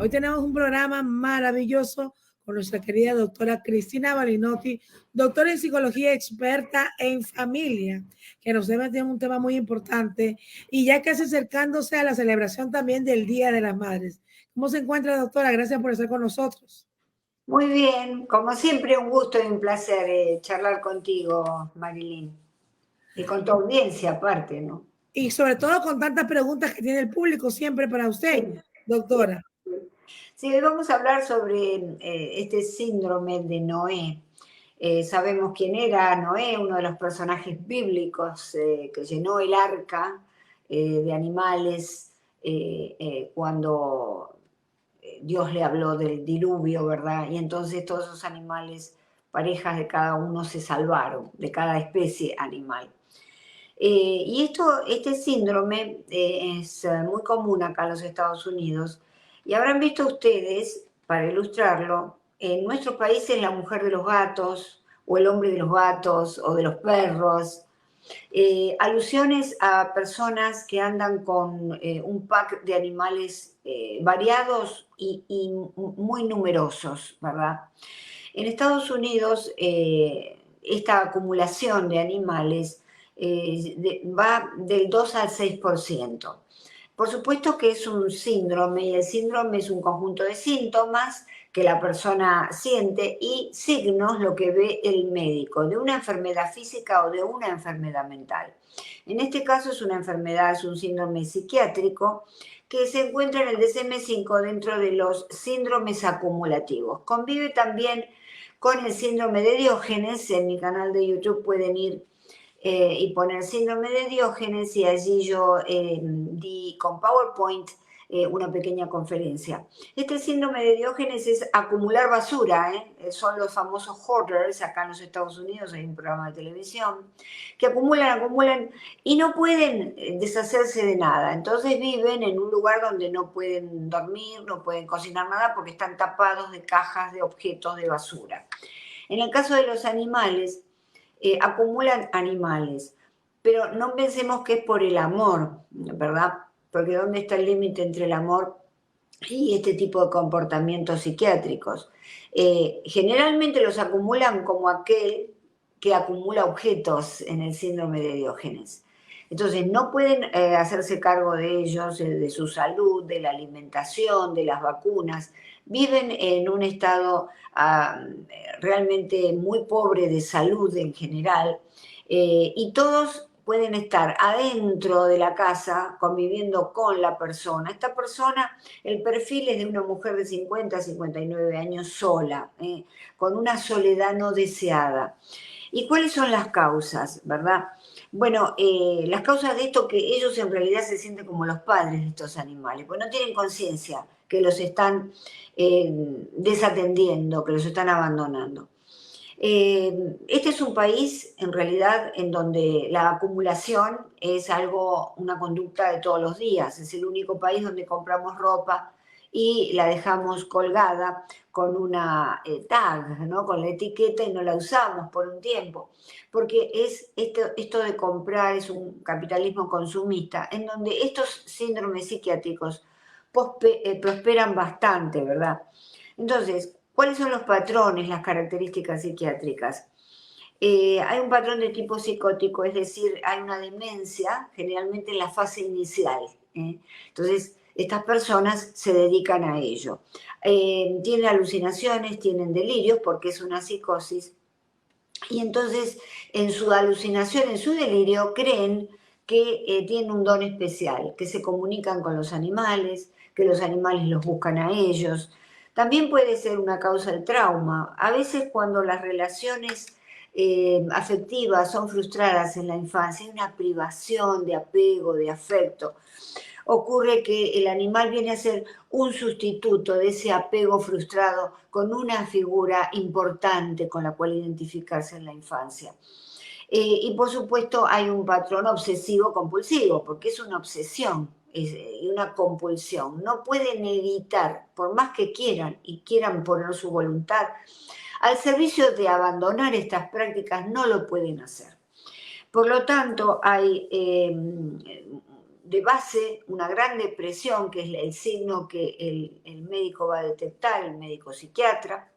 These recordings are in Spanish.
Hoy tenemos un programa maravilloso con nuestra querida doctora Cristina Balinotti, doctora en psicología, experta en familia, que nos debe tener un tema muy importante y ya casi acercándose a la celebración también del Día de las Madres. ¿Cómo se encuentra, doctora? Gracias por estar con nosotros. Muy bien, como siempre un gusto y un placer charlar contigo, Marilyn, y con tu audiencia aparte, ¿no? Y sobre todo con tantas preguntas que tiene el público siempre para usted, doctora. Sí, hoy vamos a hablar sobre este síndrome de Noé. Sabemos quién era Noé, uno de los personajes bíblicos que llenó el arca de animales cuando Dios le habló del diluvio, ¿verdad? Y entonces todos esos animales, parejas de cada uno, se salvaron, de cada especie animal. Y este síndrome es muy común acá en los Estados Unidos. Y habrán visto ustedes, para ilustrarlo, en nuestros países la mujer de los gatos, o el hombre de los gatos, o de los perros, alusiones a personas que andan con un pack de animales variados y muy numerosos, ¿verdad? En Estados Unidos, esta acumulación de animales va del 2 al 6%. Por supuesto que es un síndrome y el síndrome es un conjunto de síntomas que la persona siente y signos, lo que ve el médico, de una enfermedad física o de una enfermedad mental. En este caso es una enfermedad, es un síndrome psiquiátrico que se encuentra en el DSM-5 dentro de los síndromes acumulativos. Convive también con el síndrome de Diógenes. En mi canal de YouTube pueden ir y poner síndrome de Diógenes y allí yo di con PowerPoint una pequeña conferencia. Este síndrome de Diógenes es acumular basura, son los famosos hoarders, acá en los Estados Unidos hay un programa de televisión, que acumulan y no pueden deshacerse de nada. Entonces viven en un lugar donde no pueden dormir, no pueden cocinar nada porque están tapados de cajas de objetos de basura. En el caso de los animales, acumulan animales, pero no pensemos que es por el amor, ¿verdad? Porque ¿dónde está el límite entre el amor y este tipo de comportamientos psiquiátricos? Generalmente los acumulan como aquel que acumula objetos en el síndrome de Diógenes. Entonces no pueden hacerse cargo de ellos, de su salud, de la alimentación, de las vacunas. Viven en un estado realmente muy pobre de salud en general y todos pueden estar adentro de la casa conviviendo con la persona. Esta persona, el perfil es de una mujer de 50 a 59 años sola, con una soledad no deseada. ¿Y cuáles son las causas, verdad? Bueno, las causas de esto que ellos en realidad se sienten como los padres de estos animales, pues no tienen conciencia que los están desatendiendo, que los están abandonando. Este es un país, en realidad, en donde la acumulación es algo, una conducta de todos los días. Es el único país donde compramos ropa y la dejamos colgada con una tag, ¿no? Con la etiqueta y no la usamos por un tiempo. Porque es esto de comprar es un capitalismo consumista, en donde estos síndromes psiquiátricos prosperan bastante, ¿verdad? Entonces, ¿cuáles son los patrones, las características psiquiátricas? Hay un patrón de tipo psicótico, es decir, hay una demencia generalmente en la fase inicial. Entonces, estas personas se dedican a ello. Tienen alucinaciones, tienen delirios, porque es una psicosis, y entonces en su alucinación, en su delirio, creen que tienen un don especial, que se comunican con los animales, que los animales los buscan a ellos. También puede ser una causa del trauma. A veces cuando las relaciones afectivas son frustradas en la infancia, hay una privación de apego, de afecto. Ocurre que el animal viene a ser un sustituto de ese apego frustrado con una figura importante con la cual identificarse en la infancia. Y por supuesto hay un patrón obsesivo-compulsivo, porque es una obsesión y una compulsión. No pueden evitar, por más que quieran y quieran poner su voluntad, al servicio de abandonar estas prácticas no lo pueden hacer. Por lo tanto, hay de base una gran depresión, que es el signo que el médico va a detectar, el médico psiquiatra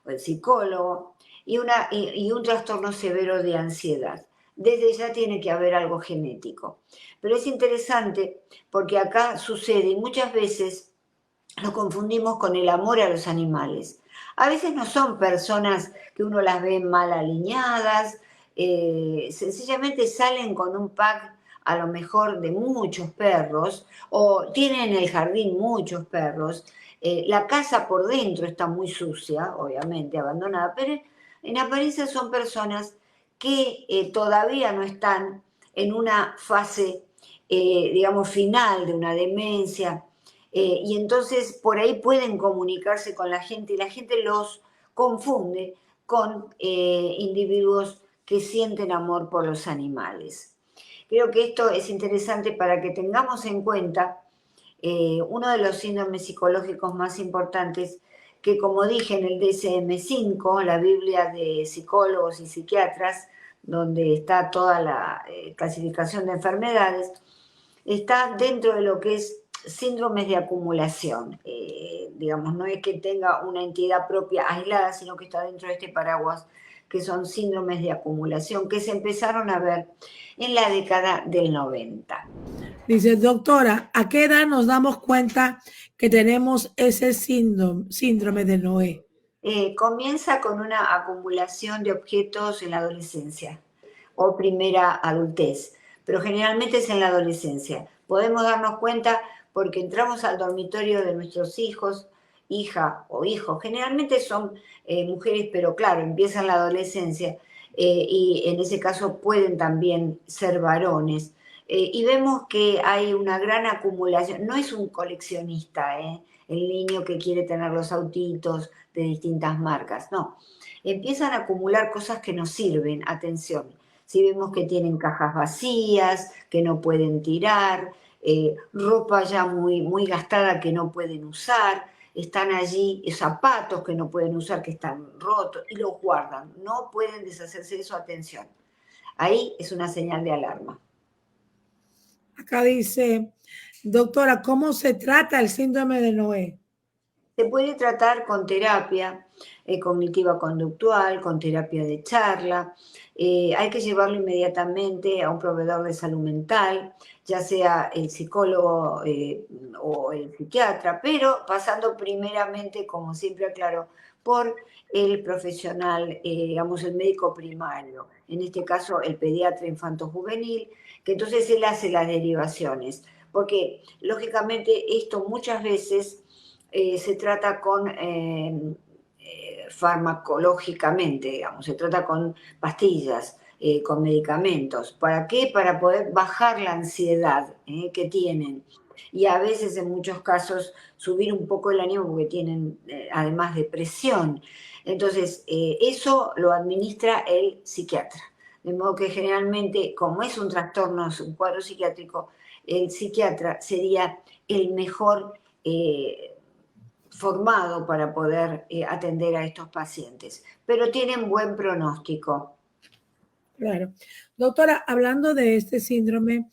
o el psicólogo, y un trastorno severo de ansiedad. Desde ya tiene que haber algo genético. Pero es interesante porque acá sucede, y muchas veces lo confundimos con el amor a los animales. A veces no son personas que uno las ve mal alineadas, sencillamente salen con un pack a lo mejor de muchos perros, o tienen en el jardín muchos perros. La casa por dentro está muy sucia, obviamente, abandonada, pero en apariencia son personas que todavía no están en una fase, digamos, final de una demencia, y entonces por ahí pueden comunicarse con la gente y la gente los confunde con individuos que sienten amor por los animales. Creo que esto es interesante para que tengamos en cuenta uno de los síndromes psicológicos más importantes que, como dije, en el DSM-5, la Biblia de psicólogos y psiquiatras, donde está toda la clasificación de enfermedades, está dentro de lo que es síndromes de acumulación. Digamos, no es que tenga una entidad propia aislada, sino que está dentro de este paraguas, que son síndromes de acumulación, que se empezaron a ver en la década del 90. Dice, doctora, ¿a qué edad nos damos cuenta que tenemos ese síndrome de Noé? Comienza con una acumulación de objetos en la adolescencia o primera adultez, pero generalmente es en la adolescencia. Podemos darnos cuenta porque entramos al dormitorio de nuestros hijos, hija o hijo, generalmente son mujeres, pero claro, empiezan la adolescencia, y en ese caso pueden también ser varones. Y vemos que hay una gran acumulación, no es un coleccionista, el niño que quiere tener los autitos de distintas marcas, no. Empiezan a acumular cosas que nos sirven, atención. Si vemos que tienen cajas vacías, que no pueden tirar, ropa ya muy, muy gastada que no pueden usar, están allí zapatos que no pueden usar, que están rotos, y los guardan. No pueden deshacerse de eso, atención. Ahí es una señal de alarma. Acá dice, doctora, ¿cómo se trata el síndrome de Noé? Se puede tratar con terapia cognitiva conductual, con terapia de charla. Hay que llevarlo inmediatamente a un proveedor de salud mental, ya sea el psicólogo o el psiquiatra, pero pasando primeramente, como siempre aclaro, por el profesional, digamos, el médico primario, en este caso el pediatra infanto-juvenil, que entonces él hace las derivaciones, porque lógicamente esto muchas veces se trata con farmacológicamente, digamos, se trata con pastillas, con medicamentos. ¿Para qué? Para poder bajar la ansiedad que tienen. Y a veces, en muchos casos, subir un poco el ánimo porque tienen además depresión. Entonces, eso lo administra el psiquiatra. De modo que generalmente, como es un trastorno, es un cuadro psiquiátrico, el psiquiatra sería el mejor formado para poder atender a estos pacientes, pero tienen buen pronóstico. Claro. Doctora, hablando de este síndrome,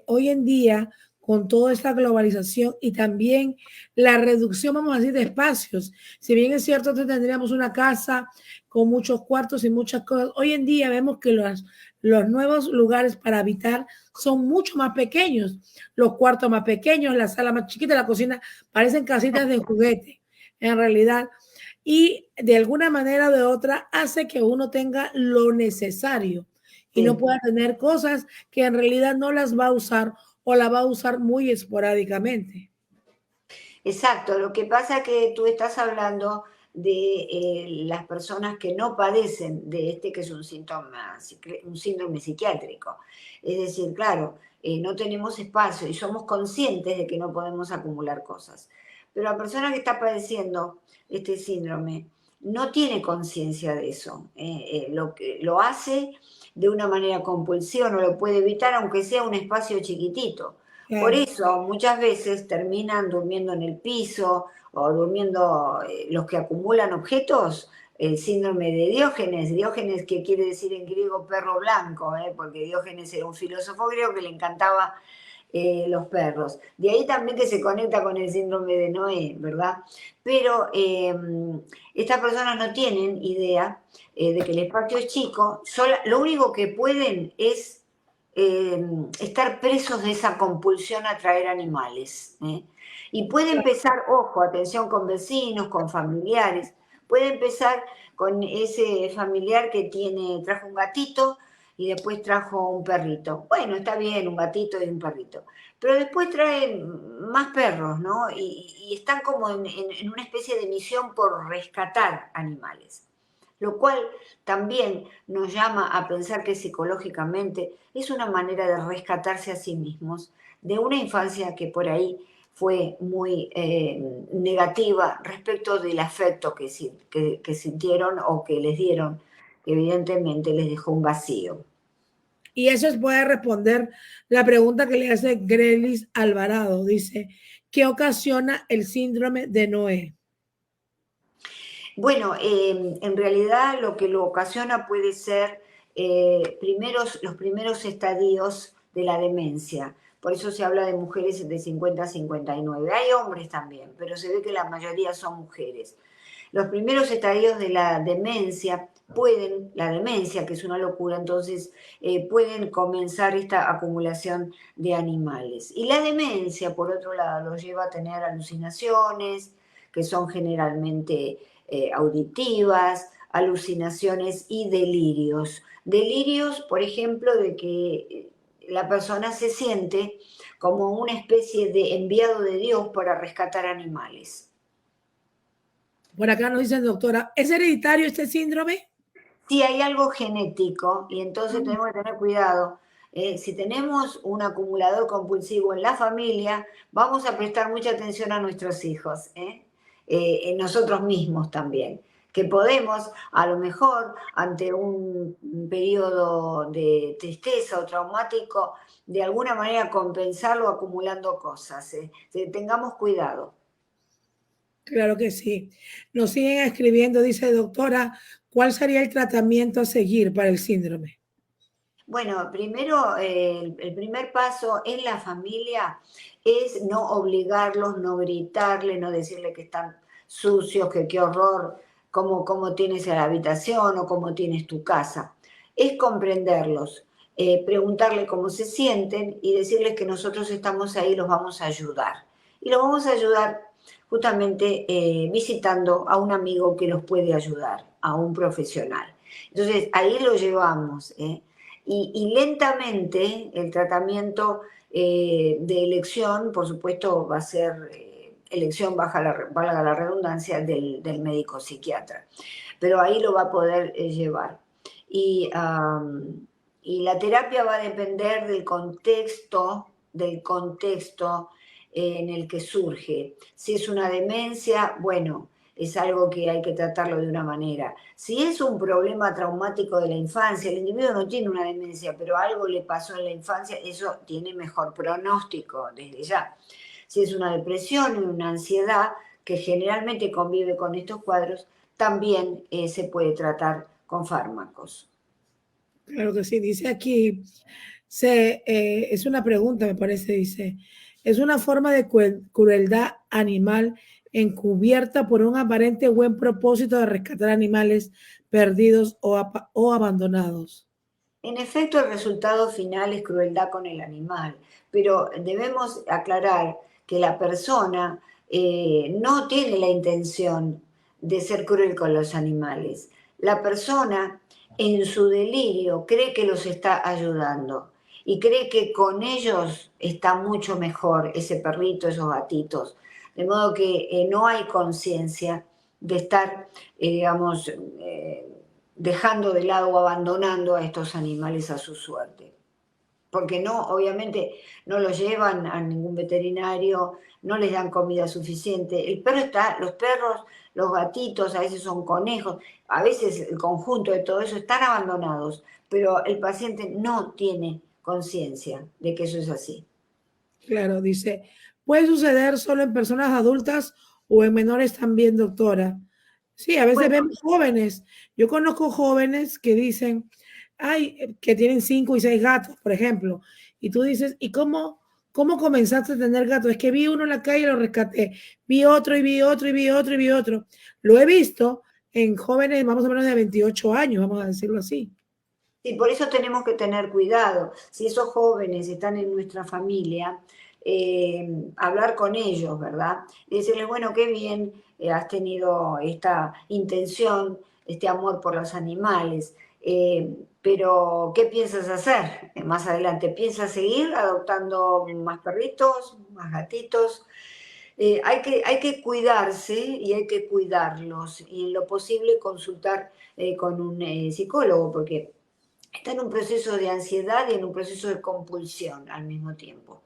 hoy en día, con toda esta globalización y también la reducción, vamos a decir, de espacios, si bien es cierto que tendríamos una casa con muchos cuartos y muchas cosas, hoy en día vemos que los nuevos lugares para habitar son mucho más pequeños, los cuartos más pequeños, la sala más chiquita, la cocina, parecen casitas de juguete, en realidad. Y de alguna manera o de otra hace que uno tenga lo necesario y no pueda tener cosas que en realidad no las va a usar o la va a usar muy esporádicamente. Exacto, lo que pasa es que tú estás hablando de las personas que no padecen de este que es un síntoma, un síndrome psiquiátrico. Es decir, claro, no tenemos espacio y somos conscientes de que no podemos acumular cosas. Pero la persona que está padeciendo este síndrome no tiene conciencia de eso. Lo hace de una manera compulsiva, no lo puede evitar, aunque sea un espacio chiquitito. Por eso muchas veces terminan durmiendo en el piso o durmiendo los que acumulan objetos, el síndrome de Diógenes. Diógenes, que quiere decir en griego perro blanco, porque Diógenes era un filósofo griego que le encantaba los perros. De ahí también que se conecta con el síndrome de Noé, ¿verdad? Pero estas personas no tienen idea de que el espacio es chico, lo único que pueden es estar presos de esa compulsión a traer animales. Y puede empezar, ojo, atención con vecinos, con familiares, puede empezar con ese familiar que trajo un gatito y después trajo un perrito. Bueno, está bien, un gatito y un perrito. Pero después traen más perros, ¿no? Y están como en una especie de misión por rescatar animales. Lo cual también nos llama a pensar que psicológicamente es una manera de rescatarse a sí mismos de una infancia que por ahí fue muy negativa respecto del afecto que sintieron o que les dieron, que evidentemente les dejó un vacío. Y eso puede responder la pregunta que le hace Grelis Alvarado. Dice, ¿qué ocasiona el síndrome de Noé? Bueno, en realidad lo que lo ocasiona puede ser los primeros estadios de la demencia. Por eso se habla de mujeres de 50 a 59. Hay hombres también, pero se ve que la mayoría son mujeres. Los primeros estadios de la demencia que es una locura, entonces pueden comenzar esta acumulación de animales. Y la demencia, por otro lado, los lleva a tener alucinaciones, que son generalmente auditivas, alucinaciones y delirios. Delirios, por ejemplo, de que la persona se siente como una especie de enviado de Dios para rescatar animales. Por acá nos dicen, doctora, ¿es hereditario este síndrome? Sí, hay algo genético y entonces tenemos que tener cuidado. Si tenemos un acumulador compulsivo en la familia, vamos a prestar mucha atención a nuestros hijos, en nosotros mismos también, que podemos, a lo mejor, ante un periodo de tristeza o traumático, de alguna manera compensarlo acumulando cosas. Tengamos cuidado. Claro que sí. Nos siguen escribiendo, dice, doctora, ¿cuál sería el tratamiento a seguir para el síndrome? Bueno, primero, el primer paso en la familia es no obligarlos, no gritarle, no decirle que están sucios, que qué horror, cómo tienes la habitación o cómo tienes tu casa. Es comprenderlos, preguntarle cómo se sienten y decirles que nosotros estamos ahí y los vamos a ayudar. Y los vamos a ayudar justamente visitando a un amigo que los puede ayudar, a un profesional. Entonces, ahí lo llevamos, y lentamente el tratamiento de elección, por supuesto, va a ser elección, valga la redundancia, del médico psiquiatra. Pero ahí lo va a poder llevar. Y la terapia va a depender del contexto en el que surge. Si es una demencia, bueno, es algo que hay que tratarlo de una manera. Si es un problema traumático de la infancia, el individuo no tiene una demencia, pero algo le pasó en la infancia, eso tiene mejor pronóstico desde ya. Si es una depresión y una ansiedad que generalmente convive con estos cuadros, también se puede tratar con fármacos. Claro que sí, dice aquí, es una pregunta, me parece, dice, es una forma de crueldad animal encubierta por un aparente buen propósito de rescatar animales perdidos o abandonados. En efecto, el resultado final es crueldad con el animal, pero debemos aclarar que la persona no tiene la intención de ser cruel con los animales. La persona en su delirio cree que los está ayudando y cree que con ellos está mucho mejor ese perrito, esos gatitos. De modo que no hay conciencia de estar, digamos, dejando de lado o abandonando a estos animales a su suerte. Porque no, obviamente, no los llevan a ningún veterinario, no les dan comida suficiente. Los perros, los gatitos, a veces son conejos, a veces el conjunto de todo eso están abandonados, pero el paciente no tiene conciencia de que eso es así. Claro, dice, puede suceder solo en personas adultas o en menores también, doctora. Sí, a veces Bueno, vemos jóvenes. Yo conozco jóvenes que dicen, ay, que tienen 5 y 6 gatos, por ejemplo. Y tú dices, ¿y cómo ¿cómo comenzaste a tener gatos? Es que vi uno en la calle y lo rescaté. Vi otro y vi otro y vi otro y vi otro. Lo he visto en jóvenes más o menos de 28 años, vamos a decirlo así. Sí, por eso tenemos que tener cuidado. Si esos jóvenes están en nuestra familia, hablar con ellos, ¿verdad? Y decirles, bueno, qué bien has tenido esta intención, este amor por los animales, pero ¿qué piensas hacer más adelante? ¿Piensas seguir adoptando más perritos, más gatitos? Hay que cuidarse y hay que cuidarlos y en lo posible consultar con un psicólogo, porque está en un proceso de ansiedad y en un proceso de compulsión al mismo tiempo.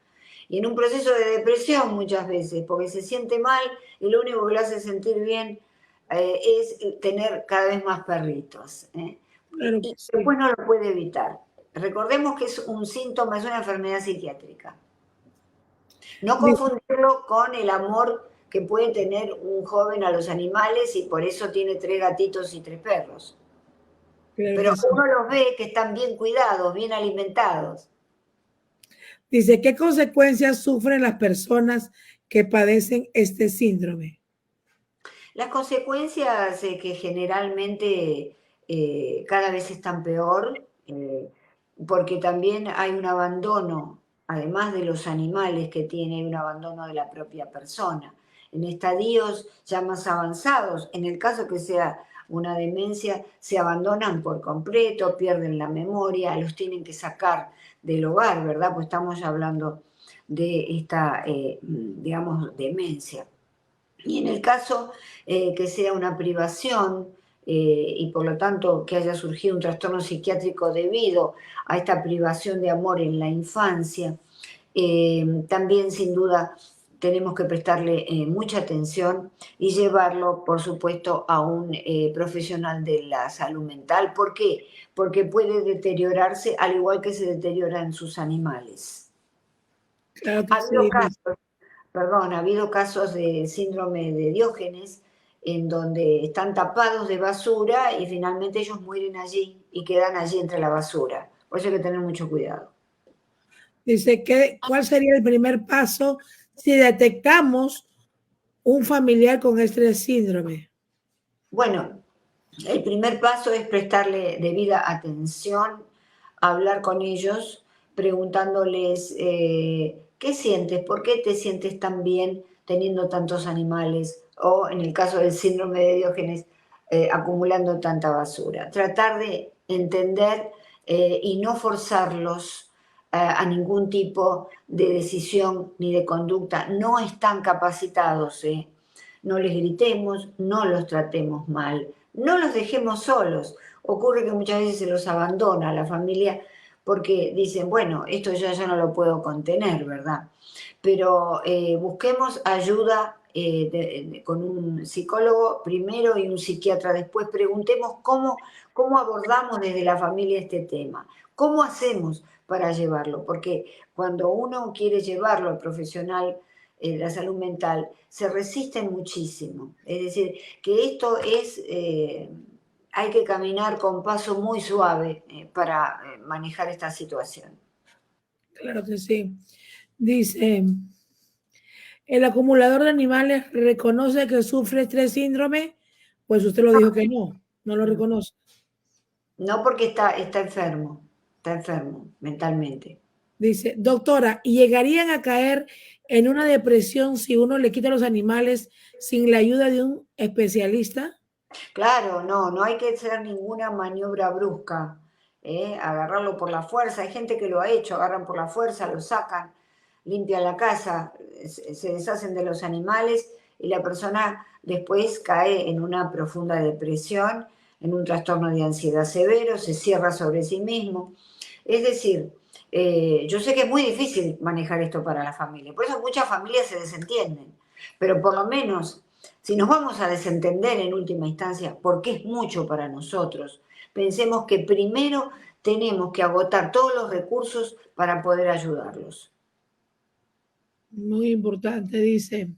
Y en un proceso de depresión muchas veces, porque se siente mal y lo único que lo hace sentir bien es tener cada vez más perritos. Claro que Y sí. después no lo puede evitar. Recordemos que es un síntoma, es una enfermedad psiquiátrica. No confundirlo con el amor que puede tener un joven a los animales y por eso tiene 3 gatitos y 3 perros. Claro Pero que sí. uno los ve que están bien cuidados, bien alimentados. Dice, ¿qué consecuencias sufren las personas que padecen este síndrome? Las consecuencias que generalmente cada vez están peor, porque también hay un abandono, además de los animales que tiene, hay un abandono de la propia persona. En estadios ya más avanzados, en el caso que sea una demencia, se abandonan por completo, pierden la memoria, los tienen que sacar del hogar, ¿verdad? Pues estamos hablando de esta, digamos, demencia. Y en el caso que sea una privación y por lo tanto que haya surgido un trastorno psiquiátrico debido a esta privación de amor en la infancia, también sin duda tenemos que prestarle mucha atención y llevarlo, por supuesto, a un profesional de la salud mental. ¿Por qué? Porque puede deteriorarse al igual que se deteriora en sus animales. Claro que Ha habido sí. casos, perdón, ha habido casos de síndrome de Diógenes en donde están tapados de basura y finalmente ellos mueren allí y quedan allí entre la basura. Por eso hay que tener mucho cuidado. Dice, ¿cuál sería el primer paso si detectamos un familiar con este síndrome? Bueno, el primer paso es prestarle debida atención, hablar con ellos, preguntándoles qué sientes, por qué te sientes tan bien teniendo tantos animales, o en el caso del síndrome de Diógenes, acumulando tanta basura. Tratar de entender y no forzarlos a ningún tipo de decisión ni de conducta. No están capacitados. No les gritemos, no los tratemos mal, no los dejemos solos. Ocurre que muchas veces se los abandona a la familia porque dicen, bueno, esto ya no lo puedo contener, ¿verdad? Pero busquemos ayuda con un psicólogo primero y un psiquiatra después. Preguntemos cómo abordamos desde la familia este tema, cómo hacemos para llevarlo, porque cuando uno quiere llevarlo al profesional, la salud mental, se resisten muchísimo. Es decir, que esto es, hay que caminar con paso muy suave para manejar esta situación. Claro que sí. Dice, ¿el acumulador de animales reconoce que sufre este síndrome? Pues usted lo dijo que no, no lo reconoce. No porque está enfermo mentalmente. Dice, doctora, ¿y llegarían a caer en una depresión si uno le quita los animales sin la ayuda de un especialista? Claro, no hay que hacer ninguna maniobra brusca, agarrarlo por la fuerza. Hay gente que lo ha hecho, agarran por la fuerza, lo sacan, limpian la casa, se deshacen de los animales y la persona después cae en una profunda depresión, en un trastorno de ansiedad severo, se cierra sobre sí mismo. Es decir, yo sé que es muy difícil manejar esto para la familia, por eso muchas familias se desentienden, pero por lo menos si nos vamos a desentender en última instancia, porque es mucho para nosotros, pensemos que primero tenemos que agotar todos los recursos para poder ayudarlos. Muy importante, dice.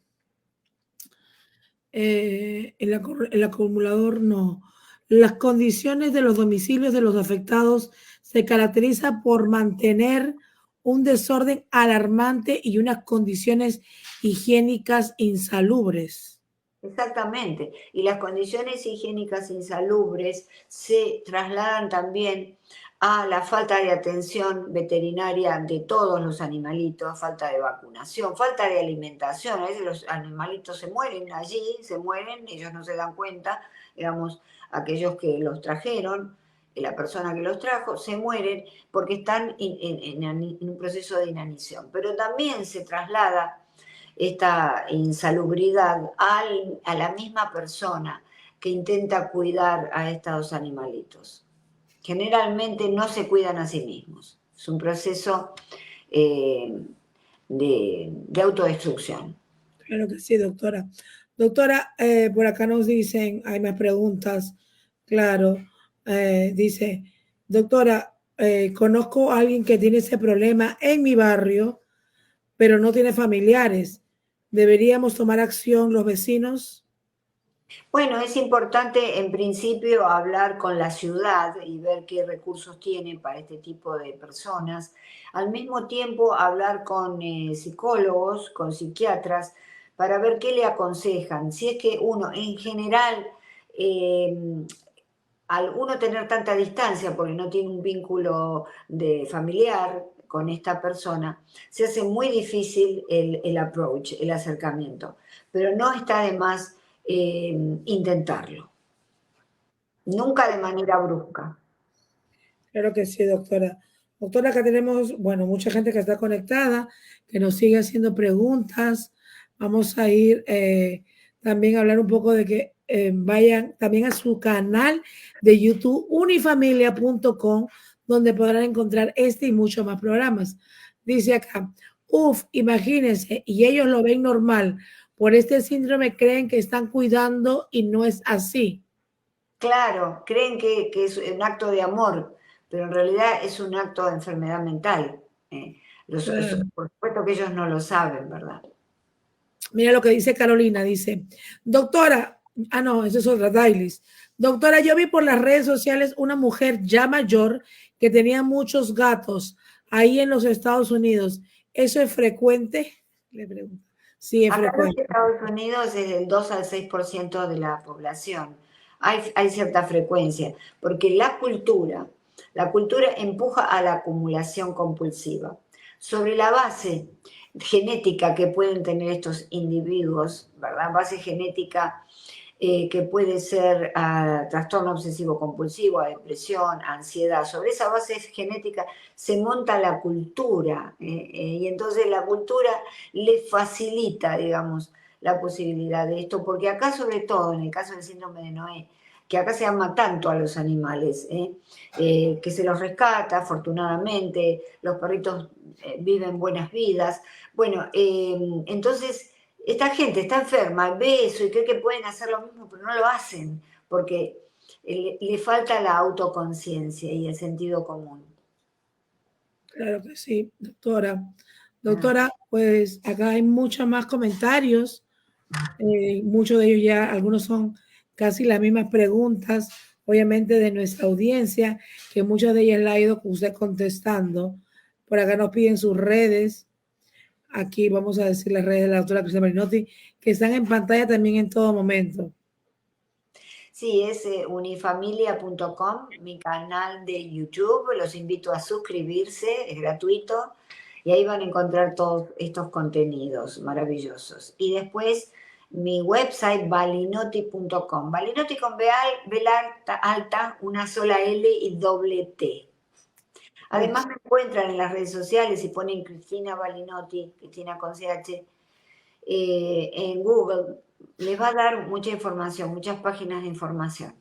El acumulador no. Las condiciones de los domicilios de los afectados se caracteriza por mantener un desorden alarmante y unas condiciones higiénicas insalubres. Exactamente. Y las condiciones higiénicas insalubres se trasladan también a la falta de atención veterinaria de todos los animalitos, falta de vacunación, falta de alimentación. A veces los animalitos se mueren allí, se mueren, ellos no se dan cuenta, digamos, aquellos que los trajeron, la persona que los trajo, se mueren porque están en un proceso de inanición. Pero también se traslada esta insalubridad a la misma persona que intenta cuidar a estos animalitos. Generalmente no se cuidan a sí mismos. Es un proceso de autodestrucción. Claro que sí, doctora. Doctora, por acá nos dicen, hay más preguntas, claro. Dice, doctora, conozco a alguien que tiene ese problema en mi barrio, pero no tiene familiares. ¿Deberíamos tomar acción los vecinos? Bueno, es importante en principio hablar con la ciudad y ver qué recursos tienen para este tipo de personas. Al mismo tiempo hablar con psicólogos, con psiquiatras, para ver qué le aconsejan. Si es que uno, en general, eh, al uno tener tanta distancia porque no tiene un vínculo de familiar con esta persona, se hace muy difícil el approach, el acercamiento. Pero no está de más intentarlo. Nunca de manera brusca. Claro que sí, doctora. Doctora, acá tenemos, bueno, mucha gente que está conectada, que nos sigue haciendo preguntas. Vamos a ir también a hablar un poco de que vayan también a su canal de YouTube, unifamilia.com, donde podrán encontrar este y muchos más programas. Dice acá, imagínense, y ellos lo ven normal. Por este síndrome creen que están cuidando y no es así. Claro, creen que es un acto de amor, pero en realidad es un acto de enfermedad mental. Por supuesto que ellos no lo saben, ¿verdad? Mira lo que dice Carolina, dice, doctora, no, eso es otra, Dailis. Doctora, yo vi por las redes sociales una mujer ya mayor que tenía muchos gatos ahí en los Estados Unidos. ¿Eso es frecuente? Le pregunto. Sí, es Acá en los frecuente. Estados Unidos es del 2 al 6% de la población. Hay cierta frecuencia, porque la cultura empuja a la acumulación compulsiva. Sobre la base genética que pueden tener estos individuos, ¿verdad? Base genética que puede ser trastorno obsesivo compulsivo, a depresión, ansiedad. Sobre esa base genética se monta la cultura y entonces la cultura le facilita, digamos, la posibilidad de esto, porque acá sobre todo, en el caso del síndrome de Noé, que acá se ama tanto a los animales, que se los rescata afortunadamente, los perritos viven buenas vidas. Bueno, entonces esta gente está enferma, ve eso y cree que pueden hacer lo mismo, pero no lo hacen, porque le falta la autoconciencia y el sentido común. Claro que sí, doctora. Ah. Doctora, pues acá hay muchos más comentarios. Muchos de ellos ya, algunos son casi las mismas preguntas, obviamente de nuestra audiencia, que muchas de ellas la ha ido usted contestando. Por acá nos piden sus redes. Aquí vamos a decir las redes de la doctora Cristina Marinotti, que están en pantalla también en todo momento. Sí, es unifamilia.com, mi canal de YouTube. Los invito a suscribirse, es gratuito. Y ahí van a encontrar todos estos contenidos maravillosos. Y después mi website balinotti.com. Balinotti con B alta, una sola L y doble T. Además me encuentran en las redes sociales y ponen Cristina Balinotti, Cristina con CH, en Google. Les va a dar mucha información, muchas páginas de información.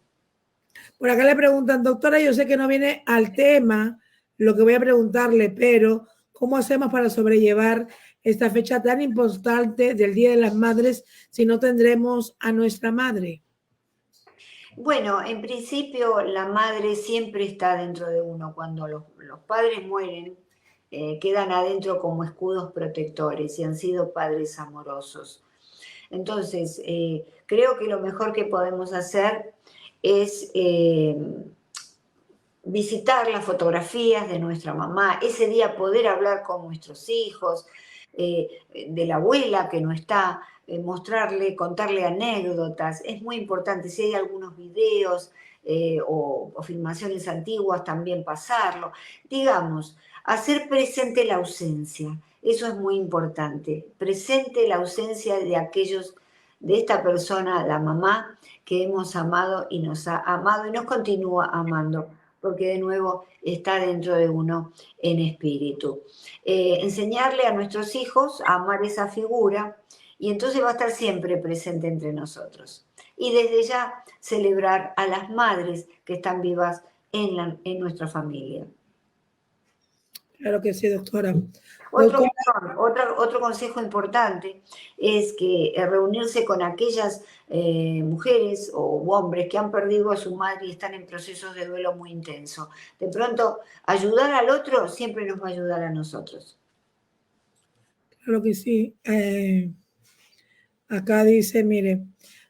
Por acá le preguntan, doctora, yo sé que no viene al tema lo que voy a preguntarle, pero ¿cómo hacemos para sobrellevar esta fecha tan importante del Día de las Madres si no tendremos a nuestra madre? Bueno, en principio la madre siempre está dentro de uno. Cuando los padres mueren, quedan adentro como escudos protectores y han sido padres amorosos. Entonces, creo que lo mejor que podemos hacer es visitar las fotografías de nuestra mamá, ese día poder hablar con nuestros hijos, de la abuela que no está, mostrarle, contarle anécdotas, es muy importante. Si hay algunos videos o filmaciones antiguas, también pasarlo. Digamos, hacer presente la ausencia, eso es muy importante. Presente la ausencia de aquellos, de esta persona, la mamá, que hemos amado y nos ha amado y nos continúa amando, porque de nuevo está dentro de uno en espíritu. Enseñarle a nuestros hijos a amar esa figura y entonces va a estar siempre presente entre nosotros. Y desde ya celebrar a las madres que están vivas en nuestra familia. Claro que sí, doctora. Otro, Doctora, otro consejo importante es que reunirse con aquellas mujeres o hombres que han perdido a su madre y están en procesos de duelo muy intenso. De pronto, ayudar al otro siempre nos va a ayudar a nosotros. claro que sí. Acá dice, mire,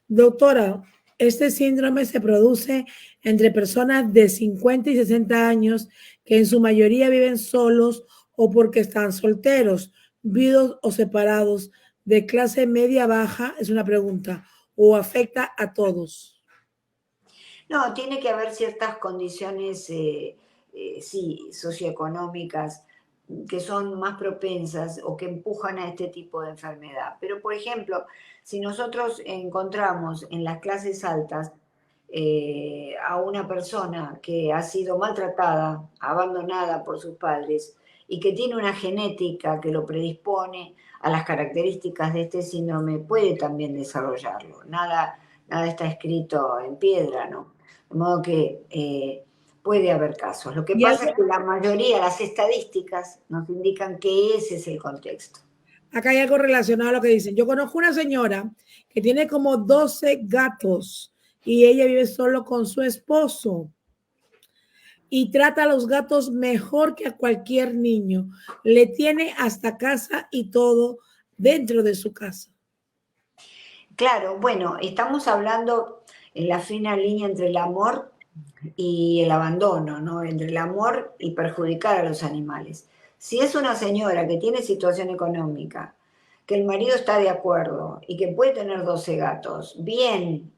doctora, este síndrome se produce entre personas de 50 y 60 años que en su mayoría viven solos o porque están solteros, viudos o separados, de clase media baja, es una pregunta, o afecta a todos. No, tiene que haber ciertas condiciones, sí, socioeconómicas que son más propensas o que empujan a este tipo de enfermedad. Pero, por ejemplo, si nosotros encontramos en las clases altas a una persona que ha sido maltratada, abandonada por sus padres y que tiene una genética que lo predispone a las características de este síndrome, puede también desarrollarlo. Nada está escrito en piedra, ¿no? De modo que puede haber casos. Lo que Y pasa algo, es que la mayoría, las estadísticas, nos indican que ese es el contexto. acá hay algo relacionado a lo que dicen. Yo conozco una señora que tiene como 12 gatos y ella vive solo con su esposo y trata a los gatos mejor que a cualquier niño. Le tiene hasta casa y todo dentro de su casa. Claro, bueno, estamos hablando en la fina línea entre el amor y el abandono, ¿no? Entre el amor y perjudicar a los animales. Si es una señora que tiene situación económica, que el marido está de acuerdo y que puede tener 12 gatos, bien,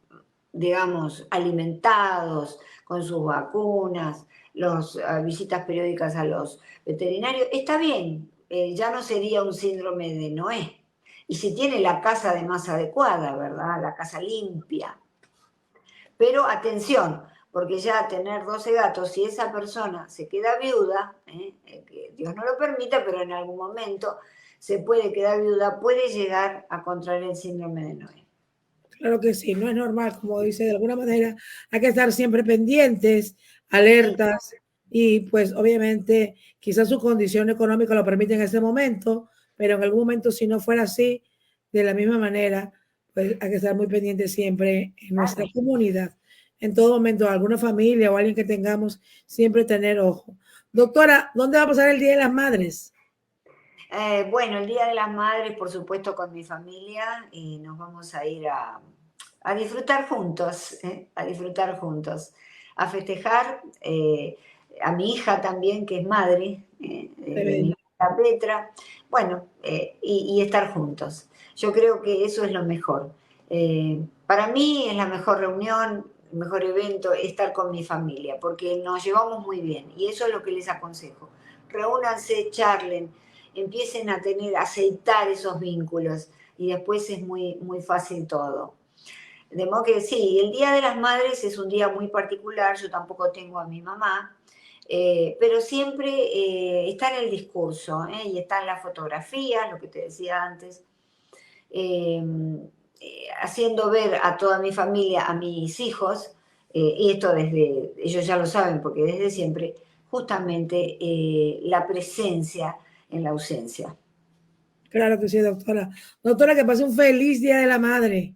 digamos, alimentados, con sus vacunas, las visitas periódicas a los veterinarios, está bien, ya no sería un síndrome de Noé. Y si tiene la casa además adecuada, ¿verdad? La casa limpia. Pero atención, porque ya tener 12 gatos, si esa persona se queda viuda, que Dios no lo permita, pero en algún momento se puede quedar viuda, puede llegar a contraer el síndrome de Noé. Claro que sí, no es normal, como dice, de alguna manera hay que estar siempre pendientes, Sí, alertas y pues obviamente quizás su condición económica lo permite en ese momento, pero en algún momento si no fuera así, de la misma manera, pues hay que estar muy pendientes siempre en nuestra claro. comunidad, en todo momento, alguna familia o alguien que tengamos, siempre tener ojo. Doctora, ¿dónde va a pasar el Día de las Madres? Bueno, el Día de las Madres, por supuesto, con mi familia, y nos vamos a ir a disfrutar juntos, a disfrutar juntos, a festejar a mi hija también, que es madre de mi hija Petra, bueno, y estar juntos. Yo creo que eso es lo mejor. Para mí es la mejor reunión, el mejor evento, estar con mi familia, porque nos llevamos muy bien, y eso es lo que les aconsejo. Reúnanse, charlen, empiecen a tener, a aceitar esos vínculos y después es muy, muy fácil todo. De modo que sí, el Día de las Madres es un día muy particular, yo tampoco tengo a mi mamá, pero siempre está en el discurso y está en la fotografía, lo que te decía antes, eh, haciendo ver a toda mi familia, a mis hijos, y esto desde, ellos ya lo saben porque desde siempre, justamente la presencia en la ausencia. Claro que sí, doctora. Doctora, que pase un feliz Día de la Madre,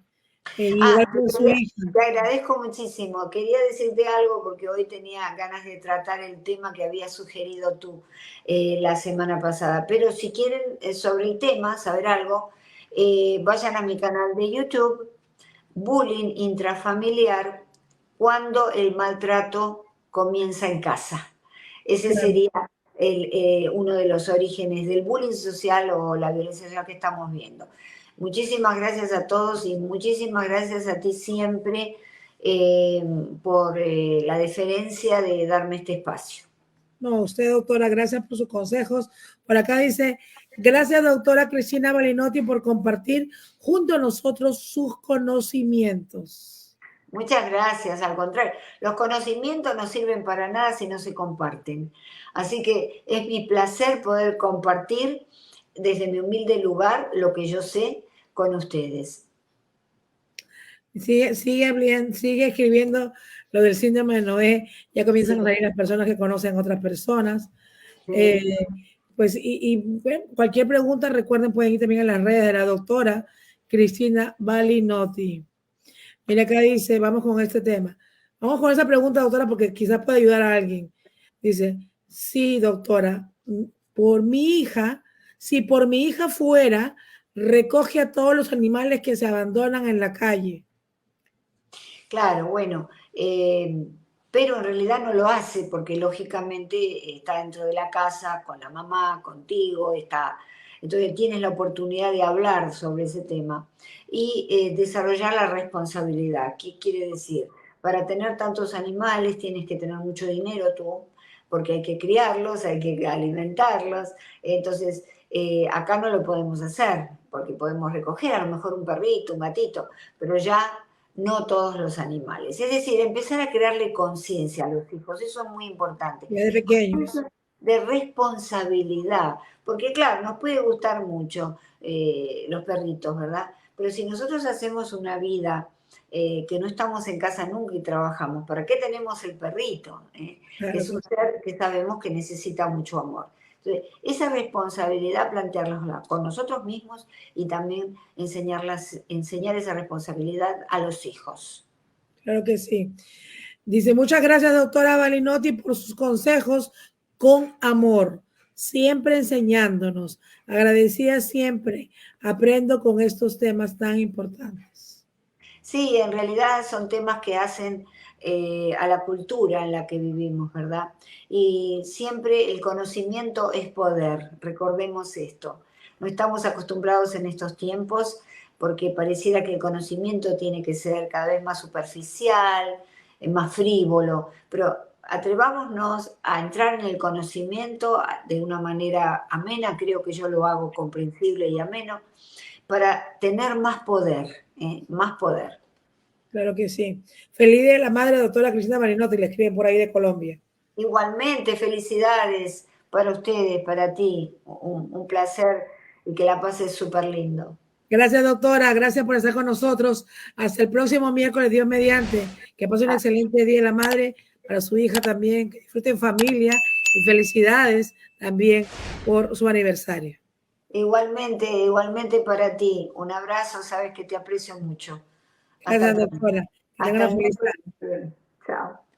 Ah, igual con su hija. te agradezco muchísimo. Quería decirte algo porque hoy tenía ganas de tratar el tema que había sugerido tú la semana pasada. Pero si quieren sobre el tema, saber algo, vayan a mi canal de YouTube, Bullying Intrafamiliar, cuando el maltrato comienza en casa. Ese Claro. sería uno de los orígenes del bullying social o la violencia social que estamos viendo. Muchísimas gracias a todos y muchísimas gracias a ti siempre por la deferencia de darme este espacio. No, usted, doctora, gracias por sus consejos. Por acá dice, gracias, doctora Cristina Balinotti, por compartir junto a nosotros sus conocimientos. Muchas gracias, al contrario, los conocimientos no sirven para nada si no se comparten. Así que es mi placer poder compartir desde mi humilde lugar lo que yo sé con ustedes. Sigue escribiendo lo del síndrome de Noé. Ya Sí, comienzan a salir las personas que conocen a otras personas. sí. Pues, bueno, cualquier pregunta, recuerden, pueden ir también a las redes de la doctora Cristina Balinotti. Mira acá dice, vamos con este tema. Vamos con esa pregunta, doctora, porque quizás pueda ayudar a alguien. Dice, sí, doctora, por mi hija, si por mi hija fuera, recoge a todos los animales que se abandonan en la calle. Claro, bueno, pero en realidad no lo hace porque lógicamente está dentro de la casa con la mamá, contigo, está, entonces tienes la oportunidad de hablar sobre ese tema y desarrollar la responsabilidad. ¿Qué quiere decir? Para tener tantos animales tienes que tener mucho dinero tú, porque hay que criarlos, hay que alimentarlos, entonces acá no lo podemos hacer porque podemos recoger a lo mejor un perrito, un gatito, pero ya no todos los animales. Es decir, empezar a crearle conciencia a los hijos, eso es muy importante. Ya de pequeños. De responsabilidad, porque claro, nos puede gustar mucho los perritos, ¿verdad? Pero si nosotros hacemos una vida que no estamos en casa nunca y trabajamos, ¿para qué tenemos el perrito? Que Claro es que un sí. ser que sabemos que necesita mucho amor. Entonces, esa responsabilidad plantearla con nosotros mismos y también enseñar esa responsabilidad a los hijos. Claro que sí. Dice, muchas gracias, doctora Balinotti, por sus consejos con amor, siempre enseñándonos. Agradecida siempre. Aprendo con estos temas tan importantes. Sí, en realidad son temas que hacen a la cultura en la que vivimos, ¿verdad? Y siempre el conocimiento es poder, recordemos esto. No estamos acostumbrados en estos tiempos porque pareciera que el conocimiento tiene que ser cada vez más superficial, más frívolo, pero atrevámonos a entrar en el conocimiento de una manera amena, creo que yo lo hago comprensible y ameno, para tener más poder, más poder. Claro que sí. Feliz día de la madre, doctora Cristina Balinotti, le escriben por ahí de Colombia. Igualmente, felicidades para ustedes, para ti. Un placer y que la pases súper lindo. Gracias, doctora. Gracias por estar con nosotros. Hasta el próximo miércoles, Dios mediante. Que pase un excelente día de la madre para su hija también. Que disfruten familia y felicidades también por su aniversario. Igualmente, igualmente para ti. Un abrazo, sabes que te aprecio mucho. Hasta Gracias, pronto. doctora. Que tengan Hasta una el feliz tarde. miércoles. Chao.